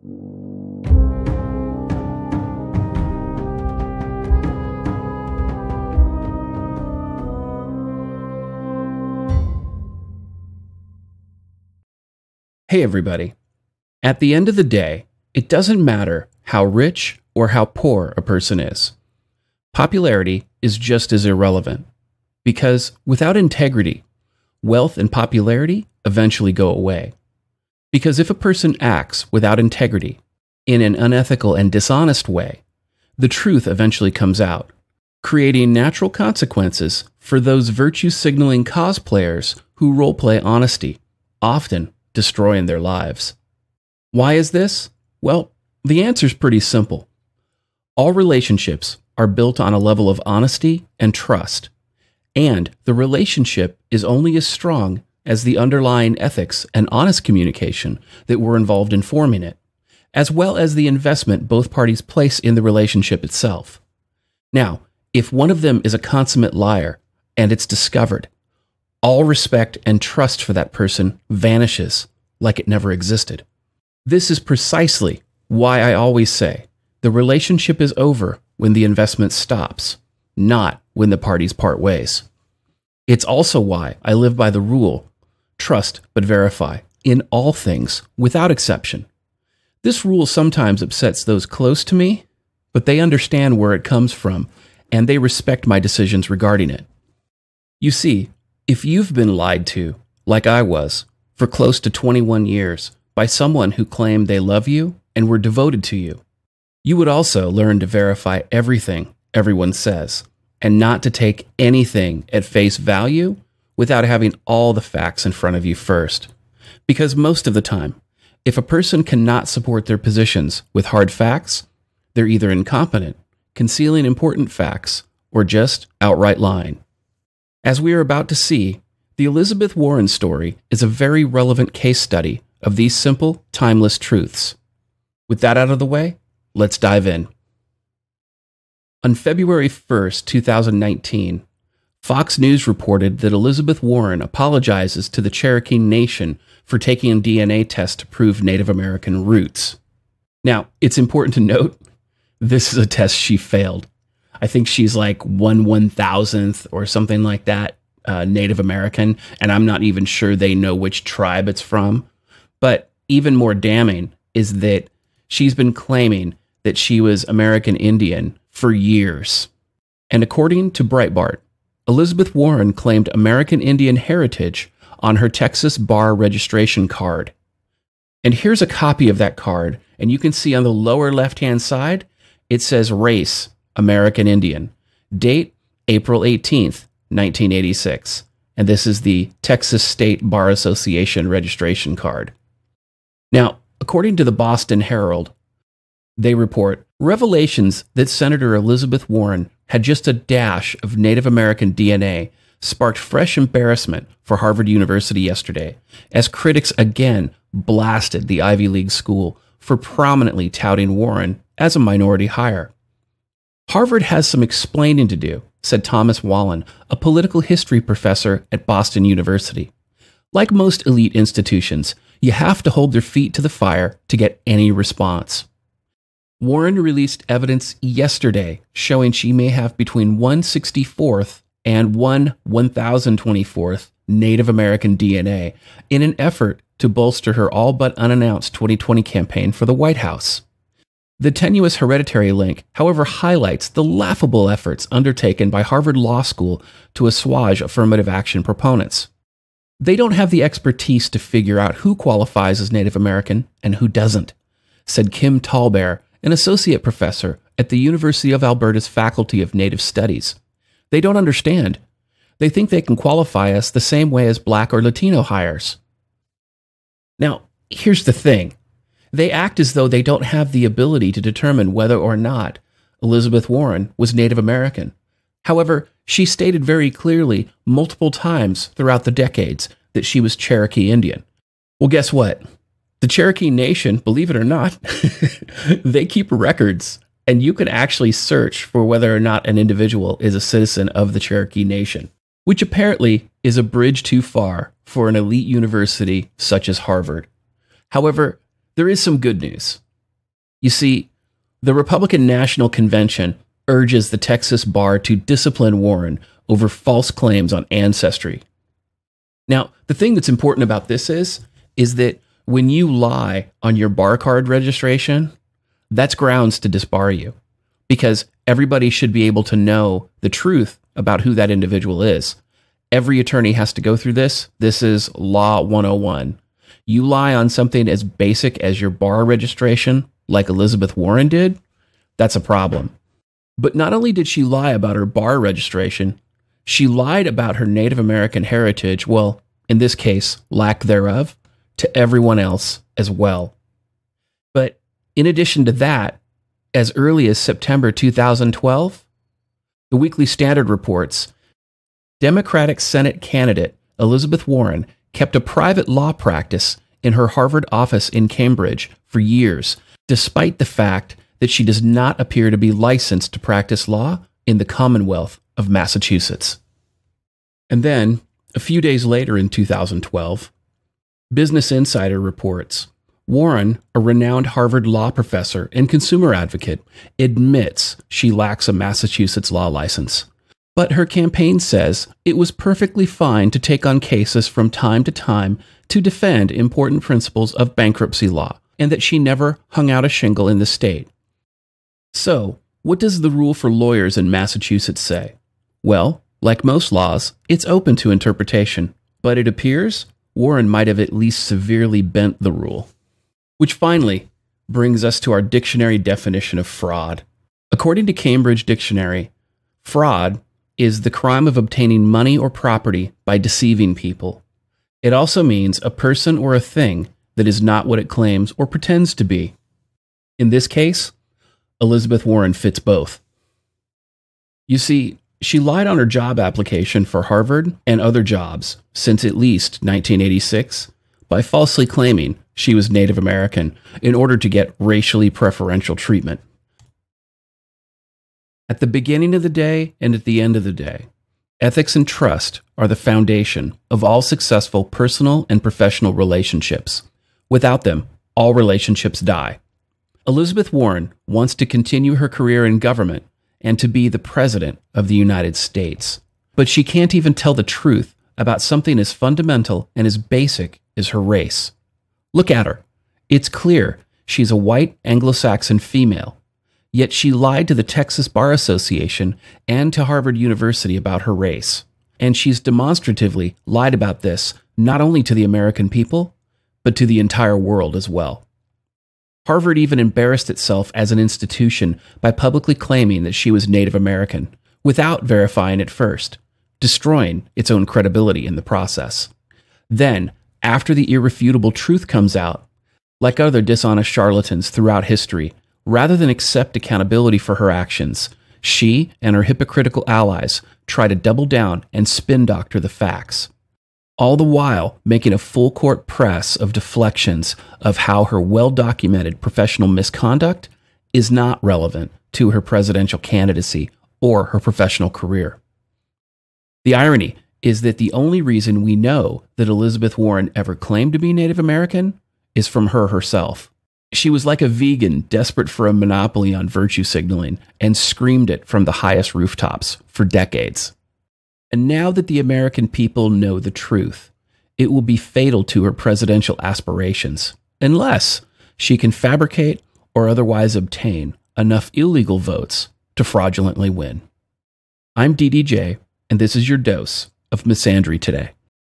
Hey everybody. At the end of the day, it doesn't matter how rich or how poor a person is. Popularity is just as irrelevant, because without integrity, wealth and popularity eventually go away. Because if a person acts without integrity, in an unethical and dishonest way, the truth eventually comes out, creating natural consequences for those virtue-signaling cosplayers who roleplay honesty, often destroying their lives. Why is this? Well, the answer's pretty simple. All relationships are built on a level of honesty and trust, and the relationship is only as strong as the underlying ethics and honest communication that were involved in forming it, as well as the investment both parties place in the relationship itself. Now, if one of them is a consummate liar and it's discovered, all respect and trust for that person vanishes like it never existed. This is precisely why I always say the relationship is over when the investment stops, not when the parties part ways. It's also why I live by the rule, trust but verify, in all things, without exception. This rule sometimes upsets those close to me, but they understand where it comes from, and they respect my decisions regarding it. You see, if you've been lied to, like I was, for close to 21 years by someone who claimed they love you and were devoted to you, you would also learn to verify everything everyone says and not to take anything at face value without having all the facts in front of you first. Because most of the time, if a person cannot support their positions with hard facts, they're either incompetent, concealing important facts, or just outright lying. As we are about to see, the Elizabeth Warren story is a very relevant case study of these simple, timeless truths. With that out of the way, let's dive in. On February 1st, 2019, Fox News reported that Elizabeth Warren apologizes to the Cherokee Nation for taking a DNA test to prove Native American roots. Now, it's important to note, this is a test she failed. I think she's like 1/1000th or something like that, Native American, and I'm not even sure they know which tribe it's from. But even more damning is that she's been claiming that she was American Indian for years. And according to Breitbart, Elizabeth Warren claimed American Indian heritage on her Texas bar registration card. And here's a copy of that card, and you can see on the lower left-hand side, it says race, American Indian. Date, April 18th, 1986. And this is the Texas State Bar Association registration card. Now, according to the Boston Herald, they report revelations that Senator Elizabeth Warren had just a dash of Native American DNA sparked fresh embarrassment for Harvard University yesterday, as critics again blasted the Ivy League school for prominently touting Warren as a minority hire. Harvard has some explaining to do, said Thomas Wallen, a political history professor at Boston University. Like most elite institutions, you have to hold their feet to the fire to get any response. Warren released evidence yesterday showing she may have between 1/64th and 1/1024th Native American DNA in an effort to bolster her all but unannounced 2020 campaign for the White House. The tenuous hereditary link, however, highlights the laughable efforts undertaken by Harvard Law School to assuage affirmative action proponents. They don't have the expertise to figure out who qualifies as Native American and who doesn't, said Kim Tallbear, an associate professor at the University of Alberta's Faculty of Native Studies. They don't understand. They think they can qualify us the same way as Black or Latino hires. Now, here's the thing. They act as though they don't have the ability to determine whether or not Elizabeth Warren was Native American. However, she stated very clearly multiple times throughout the decades that she was Cherokee Indian. Well, guess what? The Cherokee Nation, believe it or not, they keep records, and you can actually search for whether or not an individual is a citizen of the Cherokee Nation, which apparently is a bridge too far for an elite university such as Harvard. However, there is some good news. You see, the Republican National Convention urges the Texas bar to discipline Warren over false claims on ancestry. Now, the thing that's important about this is that when you lie on your bar card registration, that's grounds to disbar you, because everybody should be able to know the truth about who that individual is. Every attorney has to go through this. This is Law 101. You lie on something as basic as your bar registration, like Elizabeth Warren did, that's a problem. But not only did she lie about her bar registration, she lied about her Native American heritage, well, in this case, lack thereof, to everyone else as well. But in addition to that, as early as September 2012, the Weekly Standard reports Democratic Senate candidate Elizabeth Warren kept a private law practice in her Harvard office in Cambridge for years, despite the fact that she does not appear to be licensed to practice law in the Commonwealth of Massachusetts. And then, a few days later in 2012, Business Insider reports Warren, a renowned Harvard law professor and consumer advocate, admits she lacks a Massachusetts law license. But her campaign says it was perfectly fine to take on cases from time to time to defend important principles of bankruptcy law, and that she never hung out a shingle in the state. So, what does the rule for lawyers in Massachusetts say? Well, like most laws, it's open to interpretation, but it appears Warren might have at least severely bent the rule. Which finally brings us to our dictionary definition of fraud. According to Cambridge Dictionary, fraud is the crime of obtaining money or property by deceiving people. It also means a person or a thing that is not what it claims or pretends to be. In this case, Elizabeth Warren fits both. You see, she lied on her job application for Harvard and other jobs since at least 1986 by falsely claiming she was Native American in order to get racially preferential treatment. At the beginning of the day and at the end of the day, ethics and trust are the foundation of all successful personal and professional relationships. Without them, all relationships die. Elizabeth Warren wants to continue her career in government and to be the President of the United States. But she can't even tell the truth about something as fundamental and as basic as her race. Look at her. It's clear she's a white Anglo-Saxon female, yet she lied to the Texas Bar Association and to Harvard University about her race. And she's demonstratively lied about this not only to the American people, but to the entire world as well. Harvard even embarrassed itself as an institution by publicly claiming that she was Native American, without verifying it first, destroying its own credibility in the process. Then, after the irrefutable truth comes out, like other dishonest charlatans throughout history, rather than accept accountability for her actions, she and her hypocritical allies try to double down and spin doctor the facts, all the while making a full court press of deflections of how her well-documented professional misconduct is not relevant to her presidential candidacy or her professional career. The irony is that the only reason we know that Elizabeth Warren ever claimed to be Native American is from her herself. She was like a vegan desperate for a monopoly on virtue signaling and screamed it from the highest rooftops for decades. And now that the American people know the truth, it will be fatal to her presidential aspirations, unless she can fabricate or otherwise obtain enough illegal votes to fraudulently win. I'm DDJ, and this is your dose of Misandry Today.